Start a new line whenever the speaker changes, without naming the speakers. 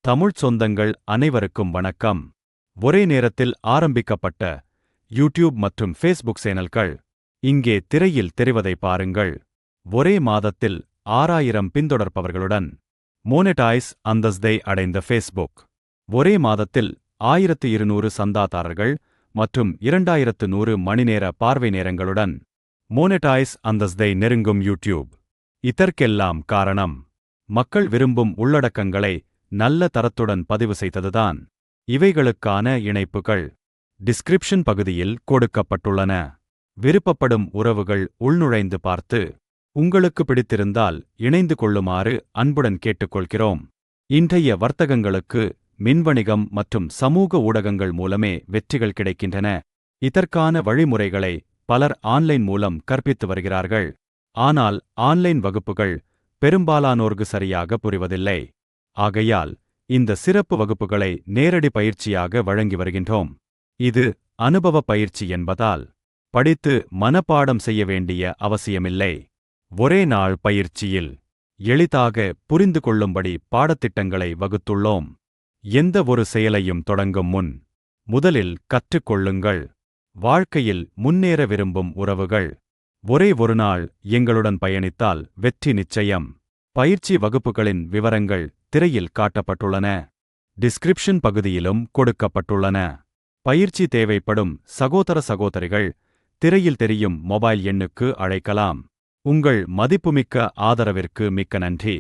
தமிழ்ச் சொந்தங்கள் அனைவருக்கும் வணக்கம். ஒரே நேரத்தில் ஆரம்பிக்கப்பட்ட யூடியூப் மற்றும் ஃபேஸ்புக் சேனல்கள் இங்கே திரையில் தெரிவதை பாருங்கள். ஒரே மாதத்தில் 6000 பின்தொடர்பவர்களுடன் மோனெடைஸ் அந்தஸ்தை அடைந்த ஃபேஸ்புக். ஒரே மாதத்தில் 1200 சந்தாதாரர்கள் மற்றும் 2100 மணிநேர பார்வை நேரங்களுடன் மோனெடைஸ் அந்தஸ்தை நெருங்கும் யூடியூப். இதற்கெல்லாம் காரணம் மக்கள் விரும்பும் உள்ளடக்கங்களை நல்ல தரத்துடன் பதிவு செய்ததுதான். இவைகளுக்கான இணைப்புகள் டிஸ்கிரிப்ஷன் பகுதியில் கொடுக்கப்பட்டுள்ளன. விருப்பப்படும் உறவுகள் உள்நுழைந்து பார்த்து உங்களுக்கு பிடித்திருந்தால் இணைந்து கொள்ளுமாறு அன்புடன் கேட்டுக்கொள்கிறோம். இன்றைய வர்த்தகங்களுக்கு மின்வணிகம் மற்றும் சமூக ஊடகங்கள் மூலமே வெற்றிகள் கிடைக்கின்றன. இதற்கான வழிமுறைகளை பலர் ஆன்லைன் மூலம் கற்பித்து வருகிறார்கள். ஆனால் ஆன்லைன் வகுப்புகள் பெரும்பாலானோர்க்கு சரியாக புரிவதில்லை. ஆகையால் இந்த சிறப்பு வகுப்புகளை நேரடி பயிற்சியாக வழங்கி வருகின்றோம். இது அனுபவ பயிற்சி என்பதால் படித்து மனப்பாடம் செய்ய வேண்டிய அவசியமில்லை. ஒரே நாள் பயிற்சியில் எளிதாக புரிந்து கொள்ளும்படி பாடத்திட்டங்களை வகுத்துள்ளோம். எந்த ஒரு செயலையும் தொடங்கும் முன் முதலில் கற்றுக்கொள்ளுங்கள். வாழ்க்கையில் முன்னேற விரும்பும் உறவுகள் ஒரே ஒரு நாள் எங்களுடன் பயணித்தால் வெற்றி நிச்சயம். பயிற்சி வகுப்புகளின் விவரங்கள் திரையில் காட்டப்பட்டுள்ளன. டிஸ்கிரிப்ஷன் பகுதியிலும் கொடுக்கப்பட்டுள்ளன. பயிற்சி தேவைப்படும் சகோதர சகோதரிகள் திரையில் தெரியும் மொபைல் எண்ணுக்கு அழைக்கலாம். உங்கள் மதிப்புமிக்க ஆதரவிற்கு மிக்க நன்றி.